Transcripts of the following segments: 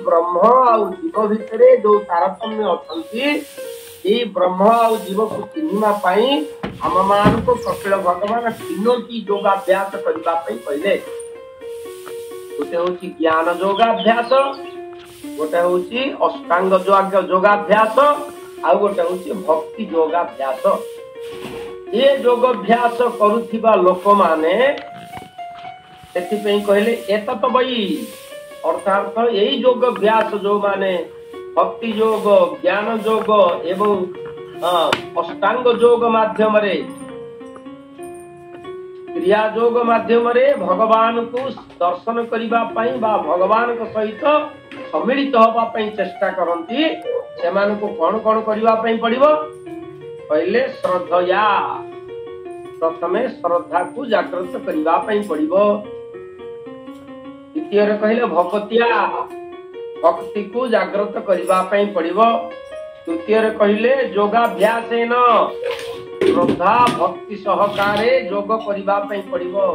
ब्रह्म आउ जीव भितर जो तारतम्य अच्छी ब्रह्म आउ जीव को चिन्हिबा पई आम मान को कपिल भगवान तीनोटी योगाभ्यास करने कहले। गोटे हूँ ज्ञान योगाभ्यास, गोटे हूँ अष्टांग योगाभ्यास, आउ गोटे हूँ भक्ति योगाभ्यास। ये योगाभ्यास करुथिबा लोक माने कहले एतत वै अर्थात यही योगाभ्यास जो माने भक्ति योग, ज्ञान योग एवं अष्टांग योग माध्यम रे, क्रिया योग माध्यम रे भगवान को दर्शन करिबा पई बा भगवान को सहित सम्मिलित होबा पई चेष्टा करंती। सेमान को कौन कौन करिबा पई पड़िबो पहले श्रद्धया, प्रथमे श्रद्धा को जागृत करिबा पई पड़िबो। द्वितीय कहले भक्तिया, भक्ति को जागृत करिबा पई पड़िबो। तृतीय कहले योगाभ्यासेन, श्रद्धा भक्ति सहकारे योग करिबा पई पड़िबो।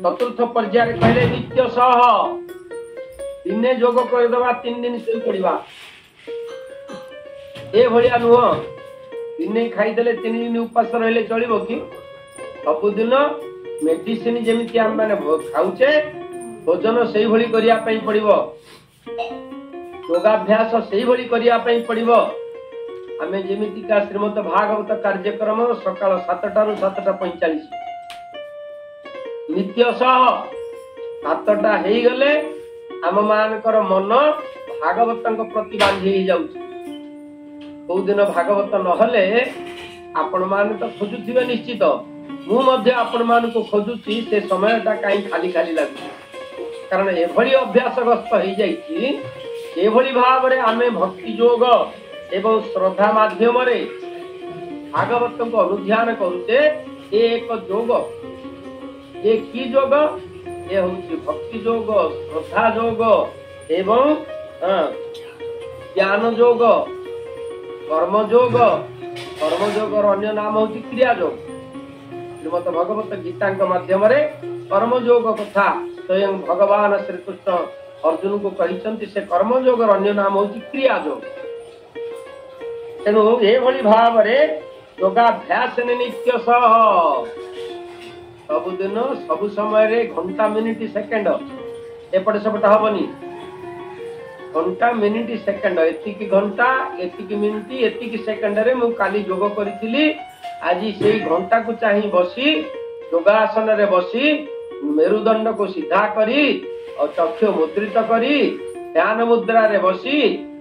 चतुर्थ पर्याय कहले नित्य सह, दिने योग करदबा 3 दिन से पड़िबा। ए भलिया नुह दिने खाइदेले 3 दिन उपास रहले चलिबो कि? सबुदिन मेडिसिन जेमिति हम माने खाउचे भोजन सेही भली करिया पई पड़िबो, योगाभ्यास सेही भली करिया पई पड़िबो। आमे जेमिति का श्रीमद् भागवत कार्यक्रम सकाळ 7टा रु 7:45 नित्य सह 7टा हेई गले आम मानकर मन भागवतंक प्रति बांधी ही जाउछि। को दिन भागवत नहले आपण मान तो खोजुथिबे निश्चित, मु मध्य आपण मान को खोजुछि। से समयटा काई खाली खाली लागु, कारण एभली अभ्यासग्रस्त हो जाइछि। एभली भाव रे आमे भक्ति योग एवं श्रद्धा माध्यम रे भागवत को अनुध्यान करुचे। एक योग, ये की योग? ये होछि भक्ति योग, श्रद्धा योग एवं ज्ञान योग, कर्म योग। कर्म योग अन्य नाम होछि क्रिया योग। श्रीमद् भगवत गीता माध्यम रे कर्म योग कथा स्वयं भगवान श्री कृष्ण अर्जुन को कहिसंति। से कर्म योग अन्य नाम होछि क्रिया योग। तेणु एभली भाव रे योगाभ्यास नित्य सह सबुदिन सबु समय रे घंटा मिनिट सेकेंड एपटे सेपटे हबनी। घंटा मिनिट सेकेंड एतिकी घंटा एतिकी मिनिट एतिकी सेकेंड रे मु काली योग करिथिली। आज से घंटा को चाही बसी योगासन रे बसी मेरुदंड को सीधा करी और चक्षु मुद्रित करी ध्यान मुद्रा रे बसी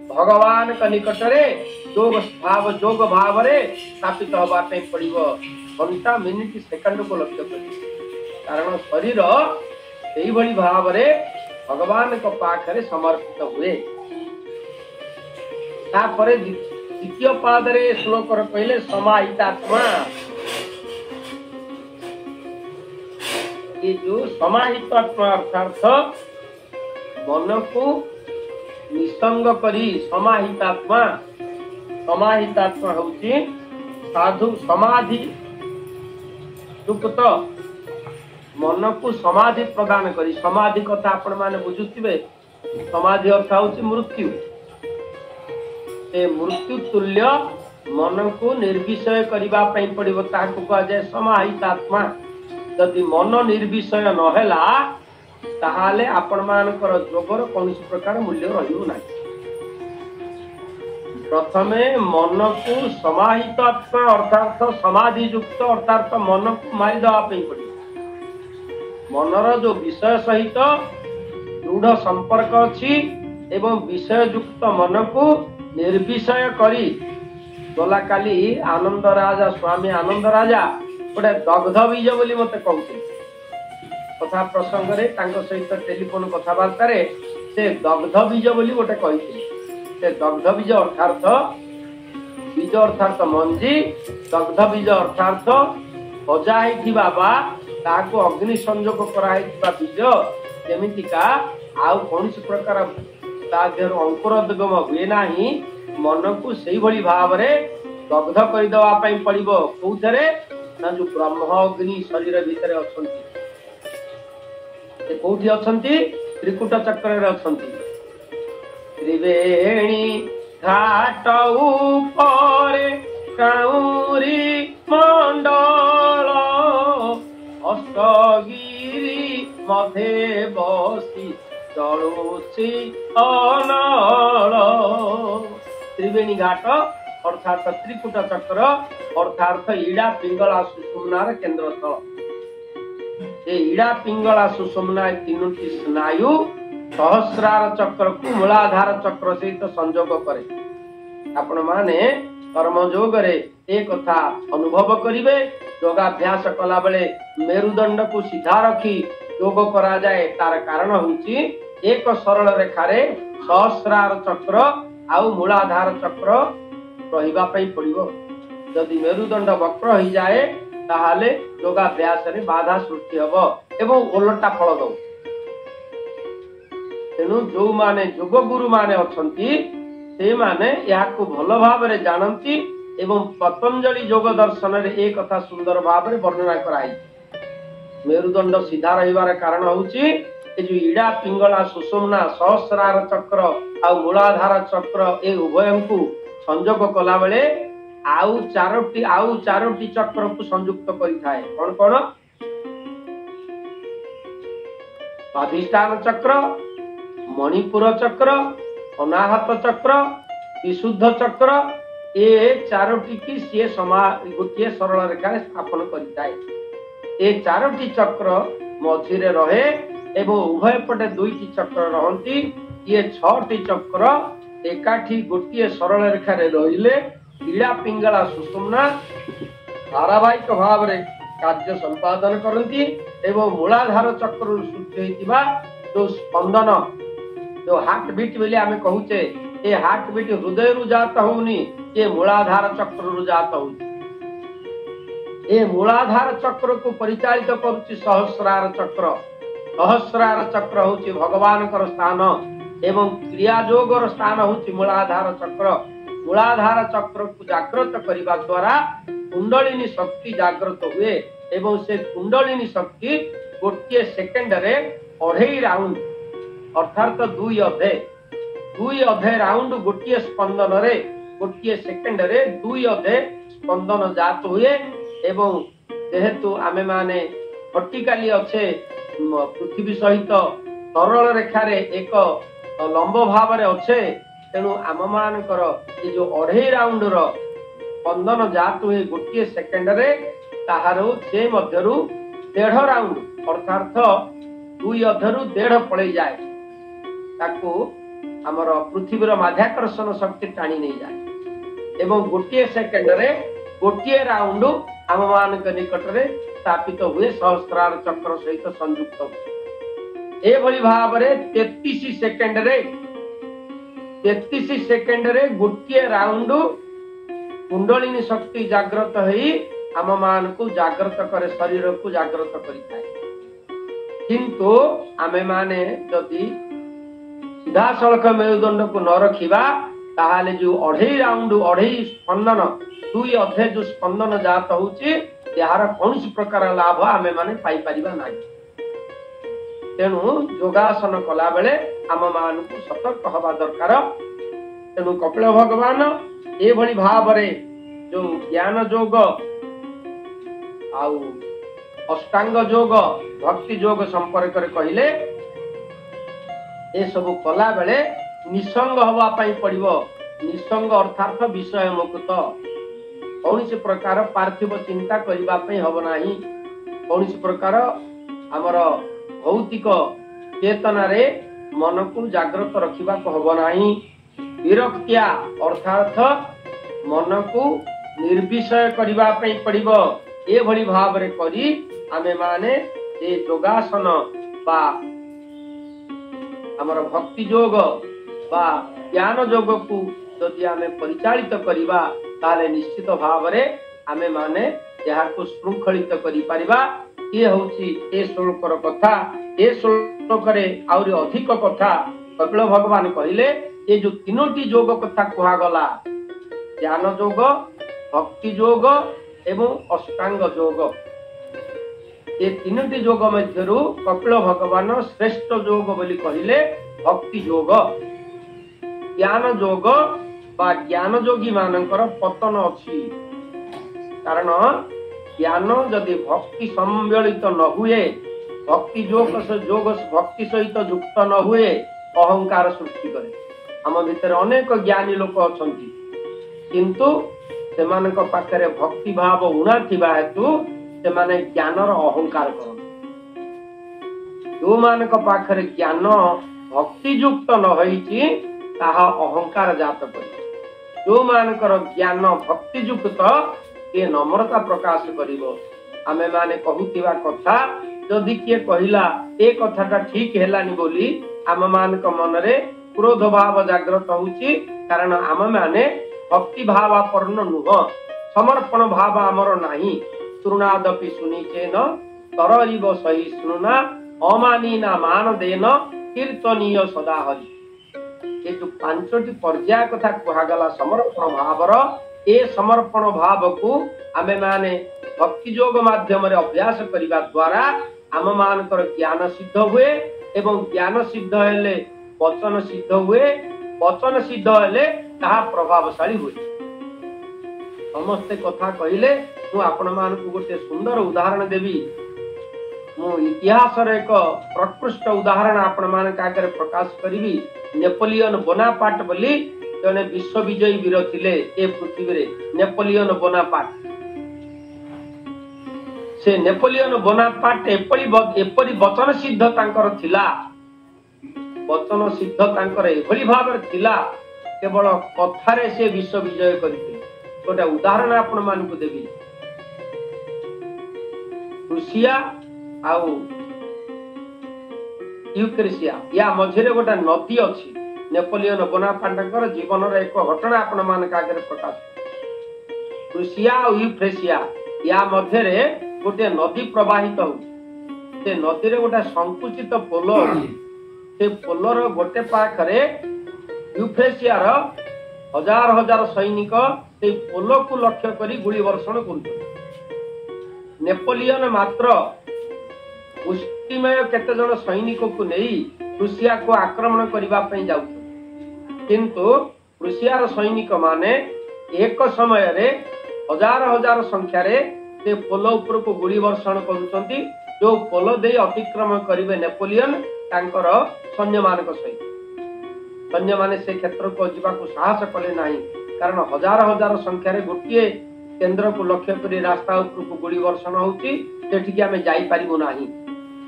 भगवान का निकट रे योग भाव रे स्थापित होबा पे पड़िबो। घंटा मिनिट सेकंड को लक्ष्य करी, कारण शरीर एही भली भाव रे भगवान को पाखरे समर्पित हुए। तापरे द्वितीय पाद रे श्लोक रे पहले समाहितात्मा। ये जो समाहितात्मा अर्थात मन को निसंग करी समाहितात्मा। समाहितात्मा होची साधु समाधि युक्त मन को समाधि प्रदान करी। समाधि कथा आपण माने बुझुथिबे। समाधि अर्थ होची मृत्यु। ए मृत्यु तुल्य मन को निर्विषय करिबा पई पड़िबो, ताको कहा जाय समाहितात्मा। यदि मन निर्विषय न हैला ताहाले आपण मानकर जोगर कौनसी प्रकार मूल्य रहिबो नाही। प्रथमे मन को समाहित आत्मा अर्थात समाधि युक्त अर्थात मन को मारी दवा पई पड़िबो। मनर जो विषय सहित दृढ़ संपर्क अछि एवं विषय युक्त मन को निर्विषय करी। गला काली आनंद राजा स्वामी आनंद राजा गोटे दग्ध बीज बोली मते कहते कथा प्रसंग रे तांको सहित टेलीफोन कथबार्ता रे से दग्ध बीज बोली गोटे कहते। से दग्ध बीज अर्थात मंजी, दग्ध बीज अर्थात भजा होइथिबा बा ताको अग्नि संयोग करा होइथिबा बीज जेमितिका आउ कौनसी प्रकार ता देहर अंकुरोद्गम हुए नाही। मन को सेही भली भाव रे दग्ध कर देवा पई पड़िबो। कोउथरे ना जो ब्रह्म अग्नि शरीर भीतर अछंती, से कोउठी अछंती त्रिकुट चक्र अछंती त्रिवेणी घाट ऊपर काउरी मंडल अष्टगिरी मधे बसी जलुची अनल। त्रिवेणी घाट अर्थात त्रिकुट चक्र अर्थात इड़ा पिंगला सुषुम्नार केंद्र स्थल। इड़ा पिंगला सुषुम्ना तीनोटी स्नायु सहस्रार चक्र को मूलाधार चक्र सहित संयोग करे। आपण माने कर्मयोग रे एक कथा अनुभव करिवे। योगाभ्यास कला बेले मेरुदंड को सीधा रखी योग करा जाए तार कारण होची एक सरल रेखा रे सहस्रार चक्र आउ मूलाधार चक्र रहिबा पई पड़िबो। यदि मेरुदंड वक्र हो जाए ताहाले योगाभ्यास रे बाधा सृष्टि हबो एवं ओलटा फल दो। तेणु जो माने योग गुरु माने अछंती से माने याकु भल भाव रे जानंती एवं पतंजलि योग दर्शन रे एक कथा सुंदर भाव रे वर्णना कराई। मेरुदंड सीधा रहिबार कारण होची ए जो इड़ा पिंगला सुषुम्ना सहस्रार चक्र आ मूलाधार चक्र ए उभयंकु संयोग कला बेले आउ चारोटी चक्र को संयुक्त करिथाए। कोन कोन? स्वाधिष्ठान चक्र, मणिपुर चक्र, अनाहत चक्र, विशुद्ध चक्र ए चारोटी की सी गोटे सरल रेखा स्थापन करिथाए। ए चारोटी चक्र मझिरे रहे एवं उभय पटे दुईटी चक्र रहंती। ये छटी चक्र एकाठी गोटे सरल रेखा रे रहिले इड़ा पिंगला सुषुम्ना धारावाहिक भाव रे कार्य संपादन करती एवं मूलाधार चक्र सृष्टि होइतिबा जो स्पंदन जो हार्ट बीट बोली आमे कहूचे ए हार्ट बीट हृदय रु जात होउनी ये मूलाधार चक्र रु जात होउची। ए मूलाधार चक्र को परिचालित करूची सहस्रार चक्र। सहस्रार चक्र होउची भगवान कर स्थान एवं क्रियायोगर स्थान होउची मूलाधार चक्र। मूलाधार चक्र को जागृत करने द्वारा कुंडलिनी शक्ति जागृत हुए एवं से कुंडलिनी शक्ति गोटे सेकेंड रे 2.5 राउंड अर्थात 2 अधे राउंड गोटे स्पंदन रे गोटे सेकेंड रे 2 अधे स्पंदन जात हुए एवं जेहेतु आमे माने वर्टिकली अच्छे पृथ्वी सहित सरल रेखा रे एक लंब भाव रे अच्छे तेणु आम मानकर ये जो 2.5 राउंड रो स्पंदन जात हुए गोटे सेकेंड रे ताहारो से मध्यरु 1.5 राउंड अर्थात 2 अधरु 1.5 पड़े जाए ताकू आमर पृथ्वीर माध्याकर्षण शक्ति टाणी नहीं जाए एवं गोटे सेकेंड रे गोटे राउंड आम मान निकट रे स्थापित हुए सहस्रार चक्र सहित संयुक्त हुए। एभली भाव रे 33 सेकेंड रे गोटे राउंड कुंडलिनी शक्ति जागृत होई आम मान को जागृत करे शरीर को जागृत करिथाए। किंतु आमे माने जदि सीधा सड़क मेरुदंड को न रखिबा ताहाले जो 2.5 राउंड 2.5 स्पंदन 2 अधे जो स्पंदन जात होउची यार कौन प्रकार लाभ आमे माने पाई परिबा नाही। तेणु योगासन कला बेले आम मान को सतर्क हवा दरकार। तेणु कपिल भगवान ए भली भाव रे जो ज्ञान योग आउ अष्टांग योग भक्ति योग संपर्क रे कहिले ए सब कला बेले निसंग हवा पाई पड़िबो। निसंग अर्थात विषय मुक्त कौन प्रकार पार्थिव चिंता करबा पई हब नाही। कौन प्रकार हमर भौतिक चेतना रे मन को जागृत रखिबा को हब नाही। विरक्तिया अर्थात मन को निर्विषय करबा पई पड़िबो। ए भली भाव रे करी आमे माने ए योगासन बा हमर भक्ति योग बा ज्ञान योग को यदि आमे परिचालित करिबा ताले निश्चित भाव रे आमे माने यहा को श्रृंखलित करि परिबा। ये होची ए श्लोकर कथा। ए श्लोक रे आउरी अधिक कथा कपिल भगवान कहिले ये जो तीनोटी योग कथा कहा गला ज्ञान योग भक्ति योग एवं अष्टांग योग ये तीनोटी योग मध्यरु कपिल भगवान श्रेष्ठ योग बोली कहिले भक्ति योग। ज्ञान योग बा ज्ञान योगी मानकर पतन अछि, कारण ज्ञान जदि भक्ति सम्मिलित न हुए, भक्ति योग भक्ति सहित युक्त न हुए, अहंकार सृष्टि करे। आम भितर अनेक ज्ञानी लोक अछंती, किंतु सेमानक पाखरे भक्ति भाव उणा थिबा हेतु सेमाने ज्ञानर अहंकार करन। जो मानक पाखरे ज्ञान भक्ति युक्त न होईची ताहा अहंकार जात करी। जो मानकर ज्ञान भक्ति युक्त ये नम्रता प्रकाश करिवो। आमे माने कहूतिबा कथा जदि किए कहिला ए कथाटा ठीक हेलानी बोली आम मानक मनरे क्रोध भाव जागृत होउची, कारण आम माने भक्ति भावापन्न नुह, समर्पण भाव आमर नाही। तृणादपि सुनिचेन तररिव सहिष्णुना अमानीना मान देन कीर्तनीय सदा हरि। ये जो पांचटी पर्याय कथा कहगला समर्पण भावर, ए समर्पण भाव को आमे माने भक्ति योग माध्यम रे अभ्यास करिबा द्वारा आम मानकर ज्ञान सिद्ध हुए, एवं ज्ञान सिद्ध हेले वचन सिद्ध हुए, वचन सिद्ध हेले ताहा प्रभावशाली हुए। समस्ते कथा कहिले मु आपण मानकु गोटे सुंदर उदाहरण देवी। मु इतिहास रे एक प्रकृष्ट उदाहरण आपण मान आगे प्रकाश करी। नेपोलियन बोनापार्ट बोली जने विश्व विजयी वीर थिले ए पृथ्वी रे, नेपोलियन बोनापार्ट। से नेपोलियन बोनापार्ट एपरी वचन सिद्ध तांकर थिला, वचन सिद्ध तांकर एभली भाव थिला, केवल कथारे से विश्व विजय करथिले। गोटे उदाहरण आपण मानकु देवी। रूसिया आउ यूक्रेसिया या मझे गोटे नदी अच्छी। नेपोलियन बोनापार्टकर जीवन एक घटना आपण मान आगे प्रकाश। रूसिया और यूक्रेसिया या मध्य गोटे नदी प्रवाहित हो। से नदी रे गोटे संकुचित पोल अच्छी। से पोलर गोटे पाखरे यूक्रेसियार हजार हजार सैनिक से पोल को लक्ष्य करी गुली वर्षण कर। नेपोलियन मात्र मुष्टिमय केते जन सैनिक को नहीं रूसिया को आक्रमण करने जाऊ, किंतु रूसियार सैनिक माने एक समय रे हजार हजार संख्या रे से पोल ऊपर को गुली वर्षण करुचंती। जो पोल दे अतिक्रमण करिवे नेपोलियन तांकर सैन्य मानक सहित, सैन्य माने से क्षेत्र को जीवा को साहस कले नाही, कारण हजार हजार संख्या रे गोटिए केंद्र को लक्ष्य करी रास्ता ऊपर को गुली वर्षण होउची, सेठी आमे जाई पारिबो नाही।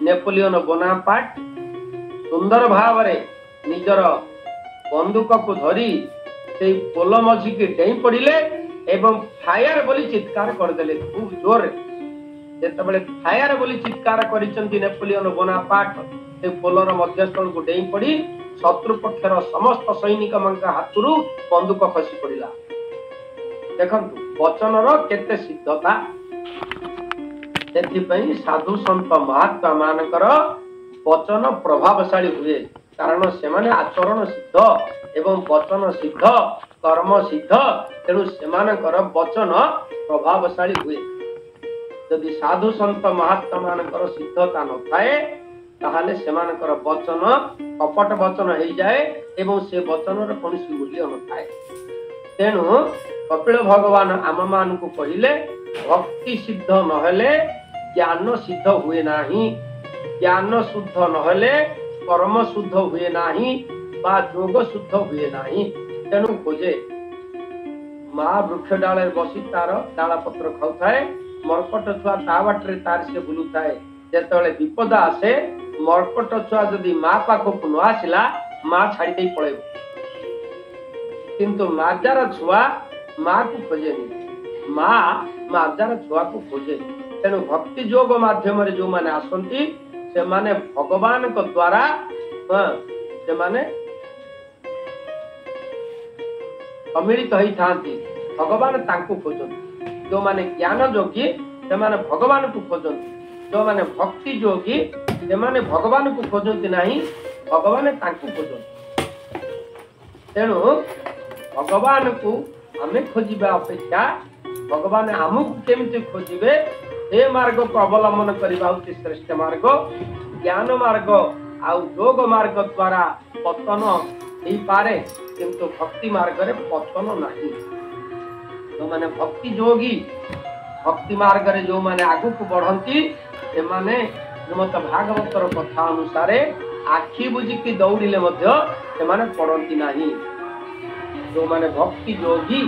नेपोलियन बोनापार्ट सुंदर भाव रे निजर बंदूक को धरी से पोल मझी के डेई पड़िले एवं फायर बोली चित्कार करदेले खूब जोर। जेतबेले फायर बोली चित्कार करिसंती नेपोलियन बोनापार्ट से पोलर मध्यस्थल को डेई पड़ी शत्रु पक्षर समस्त सैनिक मंका हाथुरु बंदूक खसी पड़िला। देखंतु वचनर केते सिद्धता। सेथिपई साधु संत महात्मा मानकर वचन प्रभावशाली हुए, कारण सेमाने आचरण सिद्ध एवं वचन सिद्ध कर्म सिद्ध, तेणु सेमानकर वचन प्रभावशाली हुए। यदि साधु संत महात्मा मानकर सिद्धता न थाए ताहले सेमानकर वचन कपट वचन हो जाए एवं से वचन कौन मूल्य न थाए। तेणु कपिल भगवान आम मान को कहले भक्ति सिद्ध नहेले ज्ञान सिद्ध हुए नाही, ज्ञान शुद्ध नहेले कर्म शुद्ध हुए नाही बा योग शुद्ध हुए नाही। तेणु खोजे माँ वृक्ष डाले बसी तार डाला पत्र खाऊए, मर्कट छुआ ता बाटे तार से बुलुए। जेतबेले विपद आसे मर्कट छुआ जदि माँ पाखक न आसला माँ छाड़ी पड़ेब, किंतु माजार छुआ माँ को खोजेनी, माँ माजार छुआ को खोजे। तेणु भक्ति योग माध्यम जो माने आसंती से माने भगवान को द्वारा से माने सम्मिलित होई थांती, भगवान तांको खोजନ୍ତି। जो माने ज्ञान योगी से माने भगवान को खोजନ୍ତି, जो माने भक्ति योगी से माने भगवान को खोजନ୍ତି नहीं, भगवान तांको खोजନ୍ତି। तेणु भगवान को आमे खोजिबा अपेक्षा भगवान आमको केमती खोजिबे ए मार्ग को अवलंबन करबा होची श्रेष्ठ मार्ग। ज्ञान मार्ग आउ योग मार्ग द्वारा पतन ही पारे किंतु भक्ति मार्ग रे पतन नहीं। तो माने भक्ति योगी भक्ति मार्ग रे जो माने आगु को बढ़ंती ए माने श्रीमद् भागवतर कथा अनुसार आखि बुझी की दौड़िले मध्य से माने पड़ंती नहीं। जो माने भक्ति योगी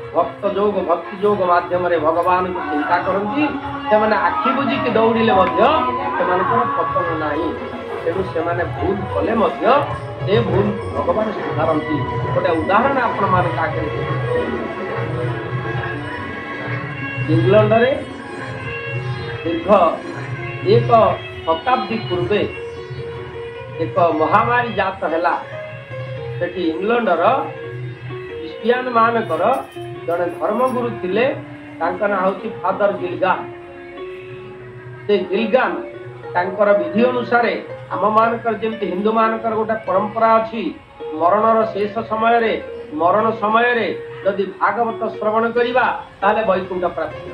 भक्त योग भक्ति योग माध्यम रे भगवान को चिंता करंती से माने आखि बुझी की दौड़िले मध्य से माने को पतन नहीं। तेणु से माने भूल कले मध्य ए भूल भगवान सुधारंती। गोटे उदाहरण आपण माने का करे इंग्लैंड रे दीर्घ एक शताब्दी पूर्वे एक महामारी जात हैला। सेठी इंग्लैंड रो क्रिश्चियन मानकर जड़े धर्मगुरु थिले तांका ना होची फादर गिलगान। से गिलगान तांकर विधि अनुसार आम मानकर जेमति हिंदू मानकर गोटे परंपरा अछि मरणर शेष समय रे मरण समय रे यदि भागवत श्रवण करिबा ताले वैकुंठ प्राप्ति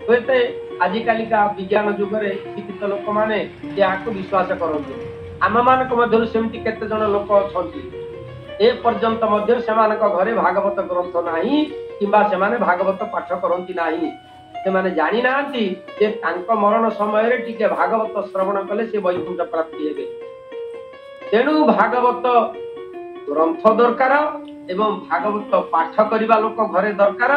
होते। आजिकाली का विज्ञान युग रे शिक्षित लोक माने याको विश्वास करନ୍ତି। आम मानक मध्यरु सेमति केते जण लोक अछंती ए पर्यंत मध्य सेमानक घरे भागवत ग्रंथ नाही किंबा सेमाने भागवत पाठ करନ୍ତି नाही। सेमाने जानि नांती जे तांको मरण समय रे टिके भागवत श्रवण कले से वैकुंठ प्राप्ति हेबे। तेणु भागवत ग्रंथ दरकार एवं भागवत पाठ करिबा लोक घरे दरकार।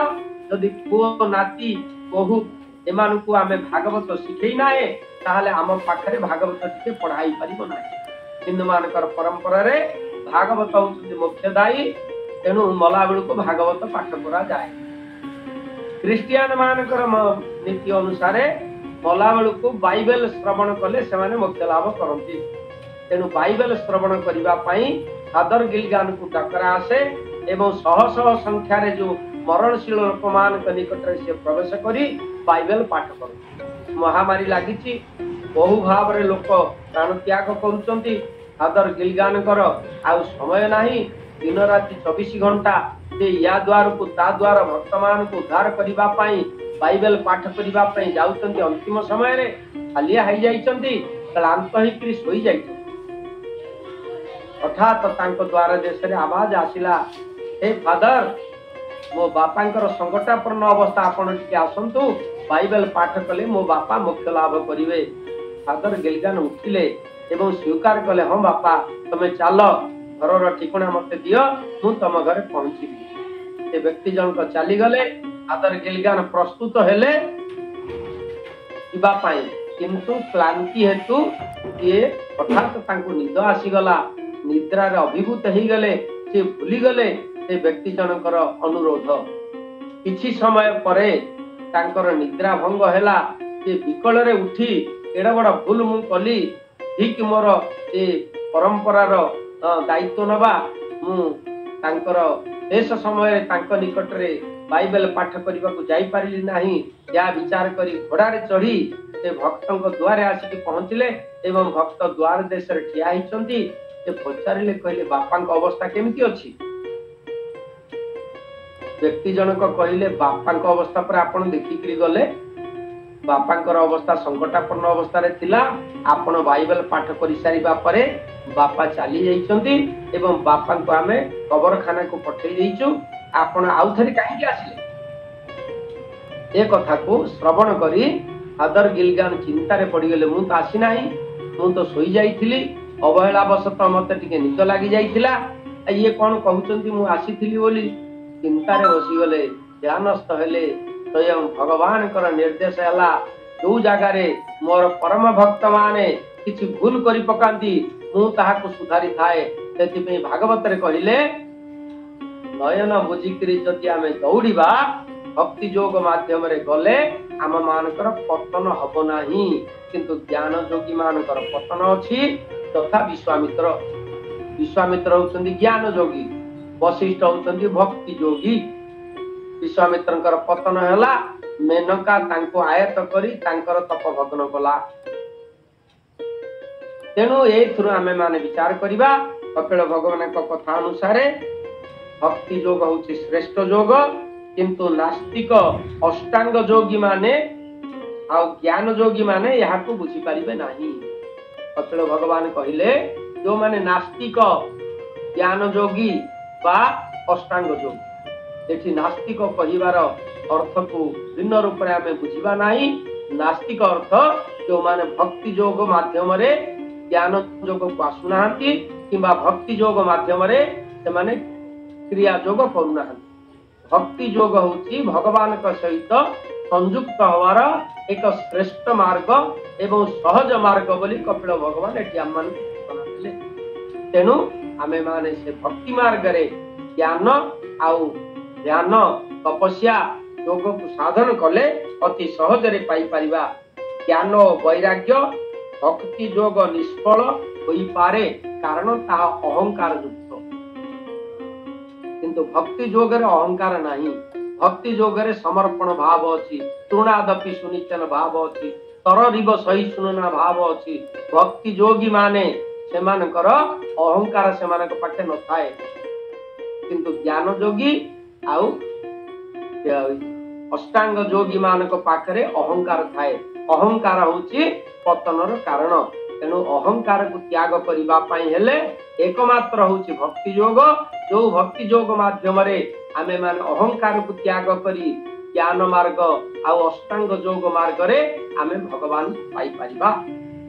यदि पुओ नाती बहु एमानकु आमे भागवत शिखै नाए ताहले आम पाखरे भागवत टिके पढ़ाई परिबो नाही। हिंदू मानकर परंपरा रे भागवत होउछि मुख्य दायी। तेणु मला बेलु को भागवत पाठ करा जाए। क्रिश्चियन मानकर नीति अनुसार मला बेलु को बाइबल श्रवण कले सेमाने मोक्ष लाभ करନ୍ତି। तेणु बाइबल श्रवण करिबा पई फादर गिलगान को डकरा आसे एवं शह शह संख्या रे जो मरणशील लोक मान निकट रे से प्रवेश करी बाइबल पाठ कर। महामारी लागिची बहु भाव रे लोक प्राण त्याग करूचंती। फादर गिलगान कर आउ समय नाही दिन राति 24 घंटा से या द्वार को ता द्वार भक्त मान को उद्धार करिबा पई बाइबल पाठ करिबा पई जाउचंती। अंतिम समय रे हालिया हाई जाइचंती क्लांत होई सोई जाइचंती। हठात तांको द्वार देश रे आवाज आसिला हे फादर मो बापांकर संकटापन्न अवस्था आपण टिके आसंतु बाइबल पाठ कले मो बापा मोक्ष लाभ करिवे। फादर गिलगान उठिले एवं स्वीकार कले हम बापा तमे चालो घरर ठिकाना मते दियो मु तम घरे पहुंचीबी। से व्यक्ति जनक चली गले। फादर गिलगान प्रस्तुत हेले इबा पाई किंतु क्लांति हेतु ये हठात तांको निद आसीगला। निद्रा रे अभिभूत ही गले से भूली गले से व्यक्ति जनकर अनुरोध। किछि समय परे तांकर निद्रा भंग हैला। से विकल रे उठी एडा बड़ा भूल मु कली ठीक मोर ए परंपरा रो दायित्व नबा मु तांकर शेष समय तांक निकट रे बाइबल पाठ करबा को जाई पारिली नाही। या विचार करी घोड़ा रे चढ़ी से भक्तंक द्वारे आसी पहुंचले एवं भक्त द्वार देश रे ठिया हिचंती। से पचारिले कहले बापांक अवस्था केमिति अछि। व्यक्ति जनक कहले बापांक अवस्था पर आपण देखिकरी गले बापांकर अवस्था संकटापन्न अवस्था रे थिला। आपण बाइबल पाठ करि सारिबा परे बापा चली जाइछंती एवं बापांक आमे कबरखाना को पठेई देइछु। आपण आउथरी काहे कि आसिले ए कथा को श्रवण करी फादर गिलगान चिंता रे पड़ी गेले। मु तो आसी नाही मु तो सोई जाइथिली अवहेलावशत मते टिके निद लागि जाइथिला। ये कोन कहउचंती मु आसीथिली बोली चिंता रे बसी गले। ध्यानस्थ हेले स्वयं भगवान कर निर्देश हैला जो जगह रे मोर परम भक्त माने किछि भूल करि पकांती मु ताहा को सुधारी थाए। सेति पे भागवत रे कहिले नयन बुझिकरी जति आमे दौड़ीबा भक्ति योग माध्यम रे गले आम मानकर पतन हब नाही। किंतु ज्ञान योगी मानकर पतन अछि। तथा विश्वामित्र विश्वामित्र होउछंती ज्ञान योगी वशिष्ठ होउछंती भक्ति योगी। विश्वामित्रंकर पतन हैला मेनका तांको आयत करी तांकर तप भग्न कला। तेणु एथुरु आमे माने विचार करिबा कपिल भगवानक कथा अनुसार भक्ति योग होउछि श्रेष्ठ योग। किंतु नास्तिक अष्टांग योगी माने आ ज्ञान जोगी माने यहाँ को बुझी पारिबे नहीं। कपिल भगवान कहिले जो माने नास्तिक ज्ञान जोगी बा अष्टांग जोगी। एठी नास्तिक कहिबार अर्थ को भिन्न रूप रे आमे बुझिबा नाही। नास्तिक अर्थ जो माने भक्ति योग माध्यम रे ज्ञान योग को आसुनाहांती किंबा भक्ति योग माध्यम रे से माने क्रिया योग करूनाहांती। भक्ति योग होची भगवान का सहित संयुक्त होवार एक श्रेष्ठ मार्ग एवं सहज मार्ग बोली कपिल भगवान एठी आमान कहले। तेनु आमे माने से भक्ति मार्ग रे ज्ञान आउ ध्यान तपस्या योग को साधन कले अति सहज रे पाई परिबा। ज्ञान वैराग्य भक्ति योग निष्फल होई पारे कारण ता अहंकार युक्त। किंतु भक्ति योग रे अहंकार नाही। भक्ति योग रे समर्पण भाव अछि, तृणादपि सुनिचन भाव अछि, तररिव सहिष्णुना भाव अछि। भक्ति योगी माने सेमानकर अहंकार सेमानक पाखे न थाए। किंतु ज्ञान योगी आउ अष्टांग योगी मानक पाखरे अहंकार थाए। अहंकार होची पतनर कारण। तेणु अहंकार को त्याग करिबा पई हेले एकमात्र होची भक्ति योग। जो भक्ति योग माध्यम रे आमे मान अहंकार को त्याग करी ज्ञान मार्ग आ अष्टांग योग मार्ग रे आमे भगवान पाई परिबा।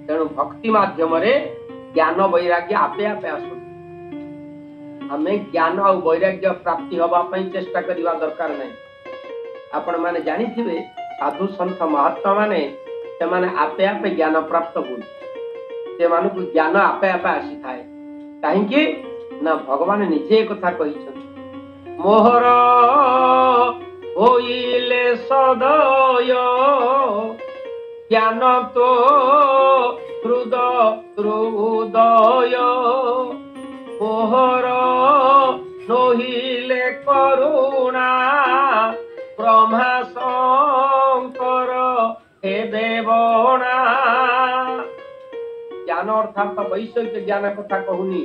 तेणु भक्ति माध्यम रे ज्ञान वैराग्य आपे आपे आसु। आमे ज्ञान आ वैराग्य प्राप्ति होबा पई चेष्टा करिबा दरकार नै। आपण माने जानि थिबे साधु संत महात्मा माने से माने आपे आपे ज्ञान प्राप्त हुई। से मानकु ज्ञान आपे आपे आसी थाए। काहे कि ना भगवान निजे कथा कहिछन मोहर होइले सदय ज्ञान तो हृदय मोहर नहिले करुणा ब्रह्मा शंकर हे देवणा। ज्ञान अर्थात वैषयिक ज्ञान कथा कहूनी।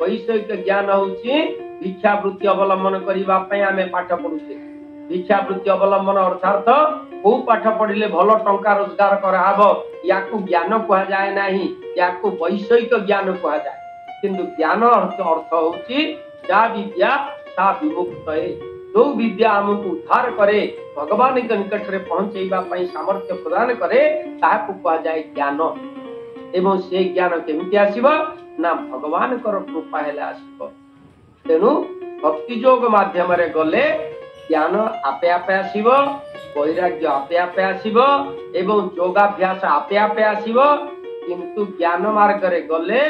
वैषयिक ज्ञान होची भिक्षावृत्ति अवलंबन करबा पई आमे पाठ पढुछे। भिक्षावृत्ति अवलंबन अर्थात को पाठ पढ़िले भलो टंका रोजगार कराहब याकू ज्ञान कहा जाए नाही, याकू वैषयिक ज्ञान कहा जाए। किंतु ज्ञान अर्थ होची जा विद्या ता विमुक्त है। जो विद्या हमको उद्धार करे भगवान के निकट रे पहुंचेबा पई सामर्थ्य प्रदान करे ताहाकू कहा जाए ज्ञान। एवं से ज्ञान केमिति आसीबो ना भगवान कर कृपा हेले आसीबो। तेनु भक्ति योग माध्यम रे गले ज्ञान आपे आपे आसीबो, वैराग्य आपे आपे आसीबो एवं योगाभ्यास आपे आपे आसीबो। किंतु ज्ञान मार्ग रे गले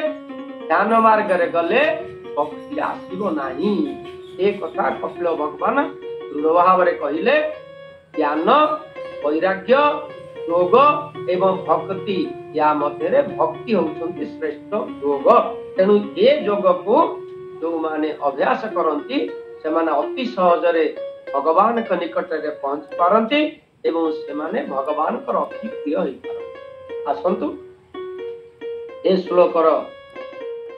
ध्यान मार्ग रे गले भक्ति आसीबो नाही। ए कथा कपिल भगवान दृढ़ भाव रे कहिले ज्ञान वैराग्य योग एवं भक्ति या मध्य भक्ति होउछंती श्रेष्ठ योग। तेणु ए योग को जो माने अभ्यास करंती से माने अति सहज रे भगवान के निकट रे पहुंच पारंती एवं से माने भगवान कर अति प्रिय होई पारंती। आसंतु ए श्लोक रो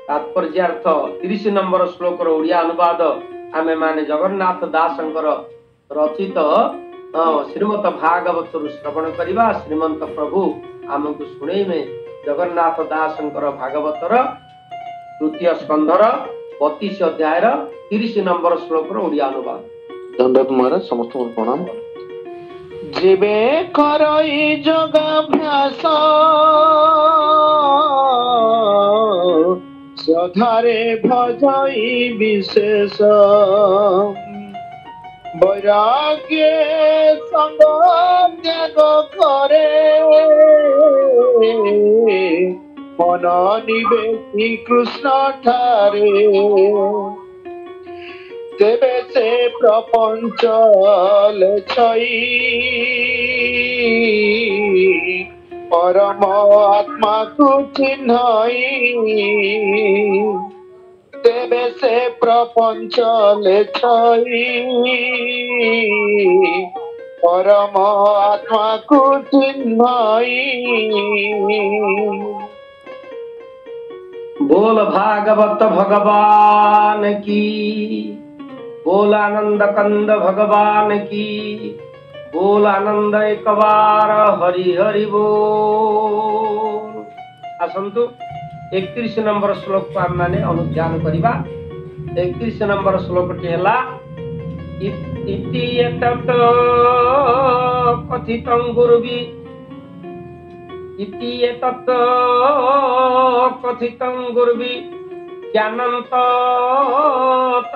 तात्पर्यार्थ 30 नंबर श्लोक रो ओडिया अनुवाद आमे माने जगन्नाथ दासंकर रचित श्रीमद भागवत श्रवण करिबा। श्रीमंत प्रभु आमको शुणे में जगन्नाथ दासंकर भागवतर तृतीय स्कंधर 32 अध्याय 30 नंबर श्लोक रो ओडिया अनुवाद। दंडवत महाराज समस्त प्रणाम। जीवे करई योगाभ्यास सधारे भजई विशेष वैराग्य संग त्याग करे मन निवेशी कृष्ण ठारे तेबे से प्रपंच लेछई परम आत्मा को चिन्हई तेबे से प्रपंच लेछई परम आत्मा को चिन्हई। बोल भागवत भगवान की, बोल आनंद कंद भगवान की, बोल आनंद एक बार हरि हरि बोल। आसतु 31 नंबर श्लोक को आम माने अनुध्यान करिबा। 31 नंबर श्लोक टी हैला इति एतत् कथितं गुरुभि इति एतत् कथितं गुरुभि ज्ञानंत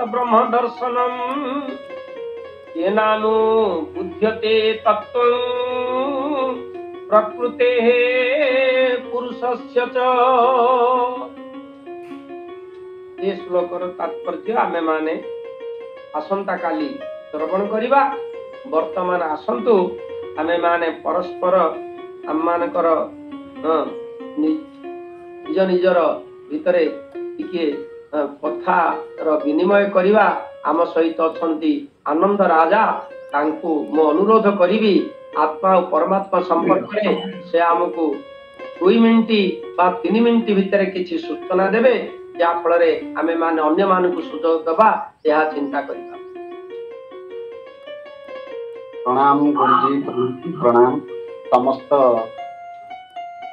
ब्रह्म दर्शनम् येनानु बुध्यते तत्त्वं प्रकृतेः पुरुषस्य च। ये श्लोकर तात्पर्य आमे माने आसंता काली श्रवण करिबा। वर्तमान आसंतु आमे माने परस्पर आम मानकर निज निजर भितरे टिके कथार विनिमय करिबा। आम सहित अछंती आनंद राजा, तांकु मो अनुरोध करिबी आत्मा और परमात्मा संपर्क में से आमको 2 मिनिट बा 3 मिनिट भितर किसी सूचना देबे, जा फल आमे माने अन्य मानकु सुजोग दबा यह चिंता करिबा। प्रणाम गुरुजी, प्रणाम। समस्त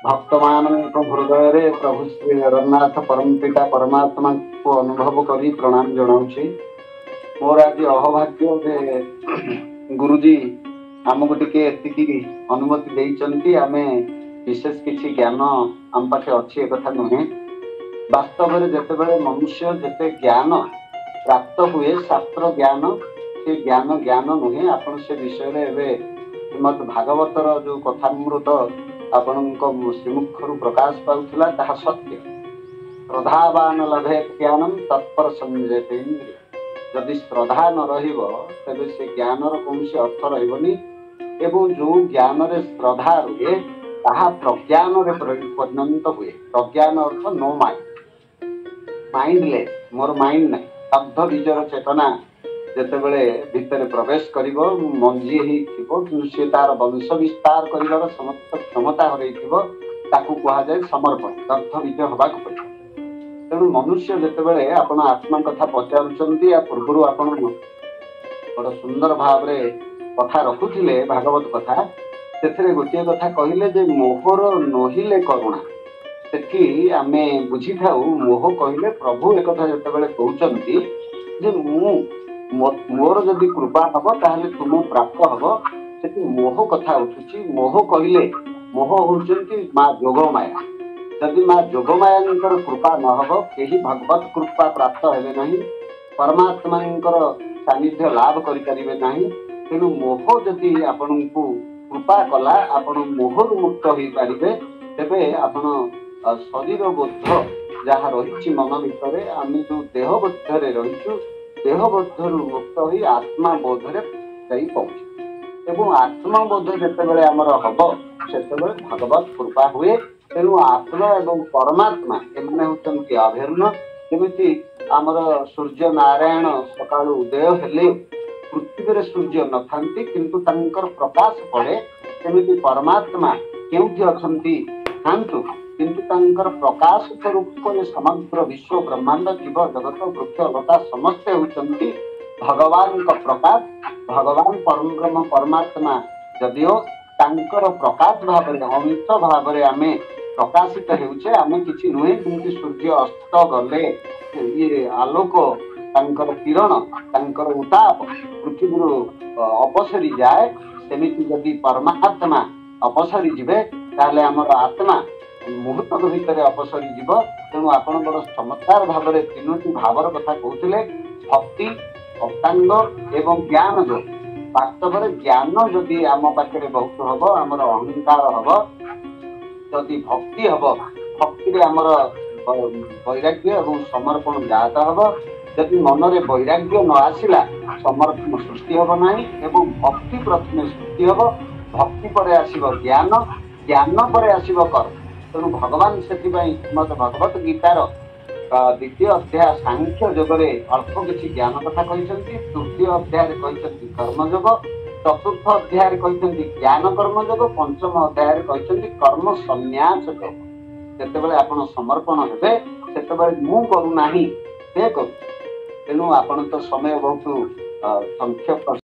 भक्त मान हृदय रे प्रभु श्री जगन्नाथ परम पिता परमात्मा को अनुभव करी प्रणाम जनाऊँ। मोर आज अहभाग्य जे गुरुजी आमको टिके एतिकी अनुमति देइचंती। आमे विशेष किसी ज्ञान आम पाखे अच्छी एक कथा नुहे। वास्तव में जितेबाला मनुष्य जिते ज्ञान प्राप्त हुए शास्त्र ज्ञान, से ज्ञान ज्ञान नुहे। आपण से विषय में श्रीमद भागवतर जो कथामृत आपण श्रीमुखर प्रकाश पाउला ताहा सत्य। श्रद्धावान लभेत ज्ञानम तत्पर संजयते इंद्रिय। यदि श्रद्धा न रहिबो तबे से ज्ञानर कौनसी अर्थ रहिबनी। एवं जो ज्ञान रे श्रद्धा रुहे ताहा प्रज्ञान रे परिणत हुए। प्रज्ञान अर्थ नो माइंड, माइंडलेस, मोर माइंड नहीं। शब्द बीजर चेतना जेतेबेले भितर प्रवेश करिबो मंजी ही थिबो, किंतु से तार वंश विस्तार करिवार समस्त क्षमता हरैथिबो, ताकू कहा जाय समर्पण। दग्ध बीज हबाक पड़े। तेणु मनुष्य जितेबाला आपण आत्मा कथा पचारुचंती या पूर्व आपण बड़ सुंदर भाव रे कथा रखुथिले भागवत कथा। सेथरे गोटे कथा कहिले जे मोहर नहिले करुणा। सेठी आमे बुझी थाउ मोह कहिले प्रभु एक कथा जितेबाला कहउचंती जे मोर जदि कृपा हब ताहले तुम प्राप्त हब। सेठी मोह कथा उठुची। मोह कहिले मोह होउचंती मां जोगमाया। यदि मां जोगमाया कृपा न हब केही भगवत कृपा प्राप्त हेबे नहीं, परमात्मा सानिध्य लाभ करिपारिबे नहीं। तेणु मोह जदि आपनकु कृपा कला आपण मोहरु मुक्त होई पारिबे, तेबे आपण शरीर बोध जहाँ रही मन भितर आम जो देह बोधरे रहीचु देह बोधरु मुक्त होई आत्मा बोधरे जाई पहुँचे। एवं आत्मा बोध जितेबाला आमर हम सेतेबाला भगवत कृपा हुए। तेणु आत्मा एवं परमात्मा एमाने होचंती अभिन्न। जेमिति आमर सूर्य नारायण सकाळु उदय हेले पृथ्वी सूर्य न थांती किंतु तांकर प्रकाश पड़े, सेमिति परमात्मा केउठी अछंती थांतु किंतु तांकर प्रकाश स्वरूप समग्र विश्व ब्रह्मांड जीव जगत वृक्ष लता समस्ते होचंती भगवान का प्रकाश। भगवान परम ब्रह्म परमात्मा जदिओ तांकर प्रकाश भाव अंश भाव आमे प्रकाशित हेउचे। आमे किछि नुहे, जेमति सूर्य अस्त गले ये आलोक तांकर किरण तांकर उताप पृथ्वी अपसरी जाए, सेमिति जदि परमात्मा अपसरी जिवे ताले हमर आत्मा मुहूर्त भितर अपसरी जीव। तेणु आपण बड़ चमत्कार भाव में 3टी भावर कथा कहते भक्ति, भक्तांग एवं ज्ञान। जो वास्तव में ज्ञान जदि आम पाखे बहुत हम आमर अहंकार हम, जदि भक्ति हम भक्ति आमर वैराग्य एवं समर्पण जात हम। जदि मन में वैराग्य न आसला समर्पण सृष्टि हम ना। एवं भक्ति प्रथम सृष्टि हम, भक्ति पर आसब ज्ञान, ज्ञान पर आसब कर्म। तेणु भगवान से श्रीमद भगवत गीतार 2य अध्याय सांख्य योगरे अल्प किसी ज्ञान कथा कहते। 3य अध्याय कहते कर्मयोग, 4th अध्याय कहते ज्ञान कर्मयोग, 5म अध्याय कहते कर्म संन्यास योग। जितेबाला आपण समर्पण हेबे सेतेबाला मु करू नाही से करू। तेणु आपण तो समय बहुत संक्षेप